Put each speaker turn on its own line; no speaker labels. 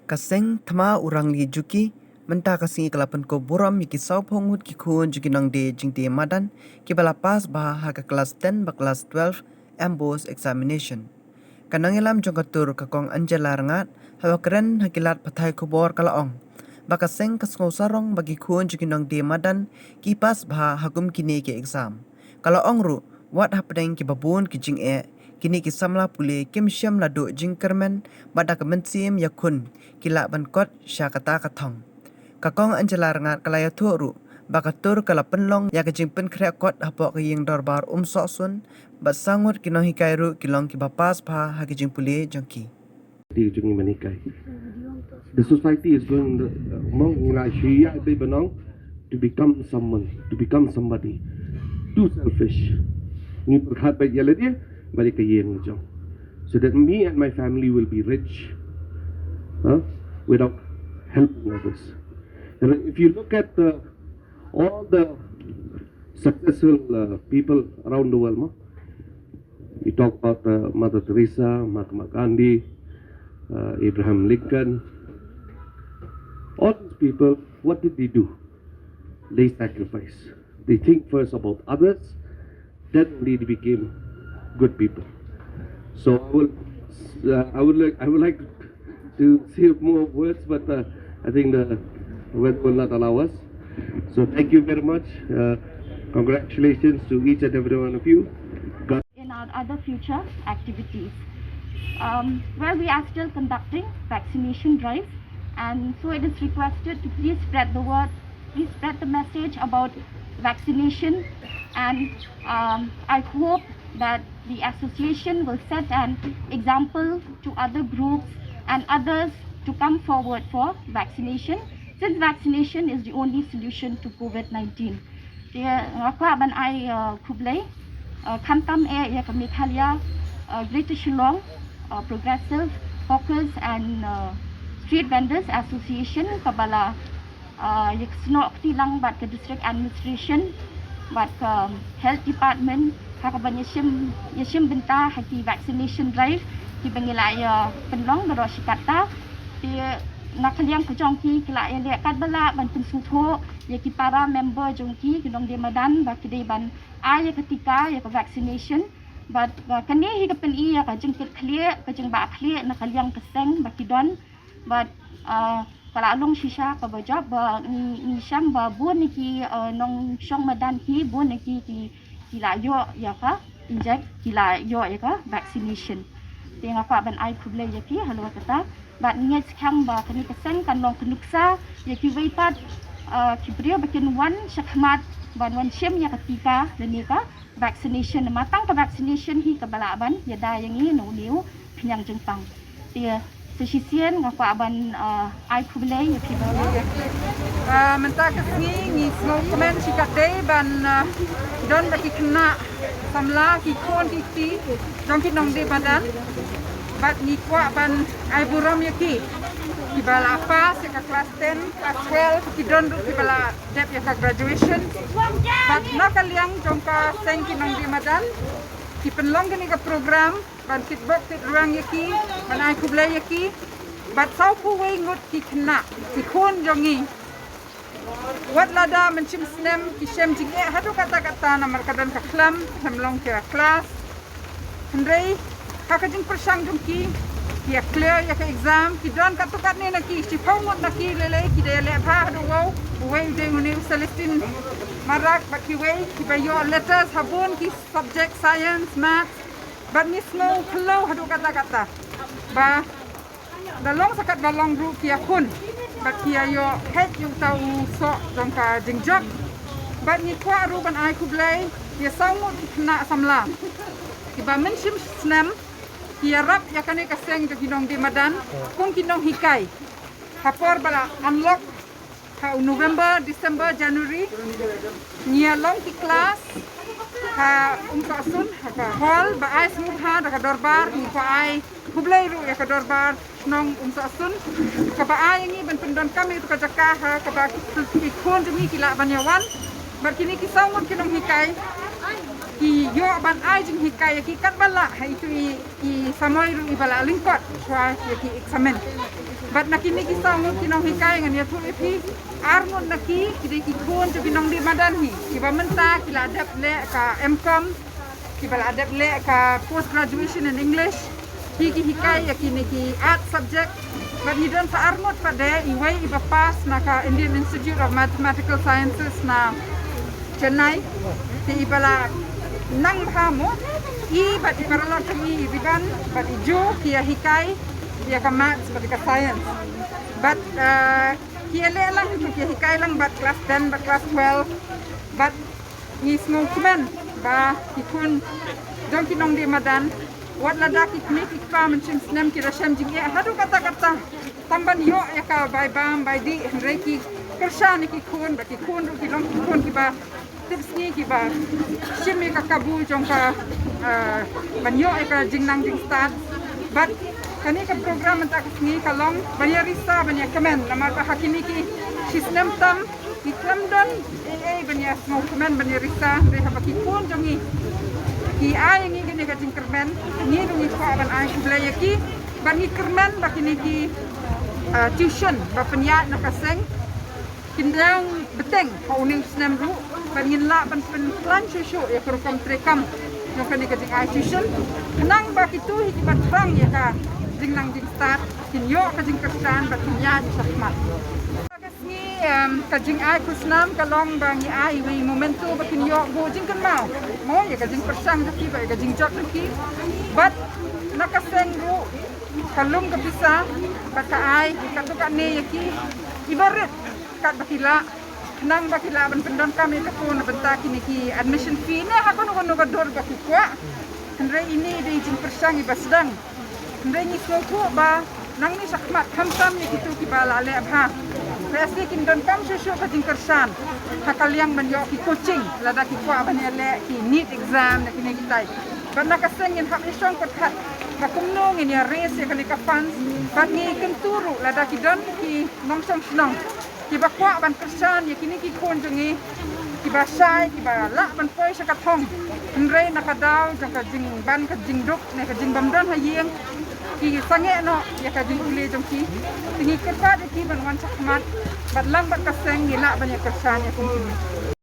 Kaseng thama urang li juki menta kasing kelapan ko buram yiki sau pongut ki kun juki nang de jing de madan ki bala pas bah ha ka kelas 10 ba kelas 12 ambos examination. Kanang ilam jong katur ka kong Angela rangat hawa keren hakilat pathai kubor kalaong. Baka seng kasngo sarong bagi kun juki nang de madan ki pas bah hagum kini ki exam. Kalaong ru wat hapdeng ki babun ki jing kini ki samla pule kim syam la do jing kermen bada kemensim yakun kila ban kot syakata kathong. Kakong Angela rangat kalaya thuru bakatur kala penlong ya kejing pen krek kot hapok ke ying dorbar sosun bat sangut kinong hikairu kilong ki bapas pha ha kejing pule jongki.
The society is going to become someone, to become somebody. Too selfish. Ni berkat baik jalan dia, balik ke yang jauh. So that me and my family will be rich, without helping others. And if you look at all the successful people around the world, we talk about Mother Teresa, Mahatma Gandhi, Abraham Lincoln. All these people, what did they do? They sacrifice. They think first about others, then only they became good people. So I would like to say more words, but I think the weather will not allow us. So thank you very much. Congratulations to each and every one of you.
In our other future activities, where we are still conducting vaccination drives, and so it is requested to please spread the word, please spread the message about vaccination, and I hope that the association will set an example to other groups and others to come forward for vaccination, since vaccination is the only solution to COVID-19. Aku aban ai kublai kantam ya kami khalia Greater Shillong Progressive Hawkers and Street Vendors Association kabala yak snok tilang bat ke district administration bat ke health department hakaban yashim benta haki vaccination drive ki bangilaya penlong baro shikata ti nakaliang kujongki kila ya lekat bala ban pensutho yaki para member jongki kinong dia madan ba kidai ban aya ketika ya vaccination but kani hikapen iya ka jengkit clear ka jeng ba clear nakaliang keseng ba kidon but kala along shisha ka ba job ba ni syam ba bun ki nong syong madan ki bun ki kilayo ya ka inject kilayo ya ka vaccination tinga ka ban ai kuble ya ki halwa kata bat nget khang ba kani keseng kan long kenuksa ya ki weipat ki brio bakin wan syakmat ban wan syem ya ketika dan ni ka vaccination matang ka vaccination hi ka balaban ya da yang ni no niu pinyang jengpang dia sesisian ngaku aban ai kuble ya ki ba
mentak ni snow comment sikate ban don baki kena samla ki kon ti dong ki nong de badan bat ni kwa ban ai buram ya ki bala pas ya kelas 10 kelas 12 ki don ki bala dep ya graduation bat na kaliang jongka seng ki nong de badan ki penlong ni ka program ban kitbok tit rang ya ki ban ai kuble ya ki bat sau ku wei ngut ki kena ki kon jongi wat lada mencim snem ki shem jinge hadu kata-kata na markadan ka klam samlong ke kelas hendrei hakajing persang jongki ya clear ya ke exam ki don katukat ni naki si pawot naki lele ki de le pha do wow wei de nguni celestine marak baki wei ki bayo letters habun ki subject science math but ni snow flow hadu kata-kata ba dalong sakat dalong group ki akun baki ayo head yung tau so jongka jingjak but ni kwa ruban ai kublai ya saumut na samla ki ba menshim snam kiarap ya kane kaseng ke kinong di madan kung kinong hikai hapor bala unlock ha November December January nia long ki class ha sun ha hall ba ai smooth ha da dorbar ni ko ai kublai ru ya ka dorbar nong sun ka ba ai ngi ban pendon kami tu ka jaka ha ka ba ki kon demi kila banyawan bar kini ki saumut kinong hikai ki yo ban ai jing hikai ki kat bala ha itu i samoi ru i bala lingkot try ki examen but nakini ki sangu ki nong hikai ngan ya tu pi armon naki ki ki kon tu binong di madan hi ki ba menta ki la adap le ka mcom ki bala adap le ka post graduation in english ki hikai ya ki art subject but ni don sa armot pada i wai i ba pass na ka Indian Institute of Mathematical Sciences na Chennai ti bala nang hamo i bat iparalot kami ibigan bat ijo kia hikai kia ka maths bat ka science but kia le lang itu kia hikai lang bat class 10 bat class 12 bat ni small kuman ba ikun dong kinong di madan wat ladak iknik ikpa mencim snem kira shem jing ya hadu kata tamban yo ya ka bai bam bai di reiki kersan ikun bat ikun ru kilong ikun kiba tips ni kiba simi ka kabu jong ka banyo ka jingnang jing start but kani ka program ta ni kalong banya risa banya kemen lamar ka hakini ki sistem tam ikram don banya small kemen banya risa re ha baki pun jongi ki ai ngi gini ka jing kermen ni dungi ko ban ai kublaya ki ban hi kermen bakini ki tuition ba penya na kaseng kindang beteng kauning snem ru pangin la pan plan susu ya kurukam trekam yung kani kajing ai tuition nang baki tu hikibat bang ya ka jingnang jing start kinyo kajing kersan bat kinya di sakmat kasni kajing ai kusnam kalong bang ya ai wi momento bakin yo go jing kan mau ya kajing persang daki ba kajing jot daki bat nakaseng ru kalung kapisa bat ka ai katuka ne yaki ibarat kat bakila nang bakila ban pendon kami ka pun benta kini ki admission fee ne ha kono kono gador ba kwa andre ini de jing persang iba sedang andre ni ko ba nang ni sakmat khamsam ni kitu ki bala le abha pasti kin don kam susu ka jing kersan hakaliang ban yo ki coaching lada ki kwa ban le ki NEET exam na kini kitai ban nakaseng in hak isong ko khat ba kumnong in ya race ya kali ka funds ban ni kenturu lada ki don ki nongsong snong kiba kwa ban kersan ya kini ki kon jongi kiba sai kiba la ban poi sa kathong nrei nakadaw jong ka jing ban ka jing duk ne ka jing bamdan hayeng ki sange no ya ka jing ule jong ki tingi kerpa de ki ban wan sakmat bat lang bat kaseng ni la ban ya kersan ya kini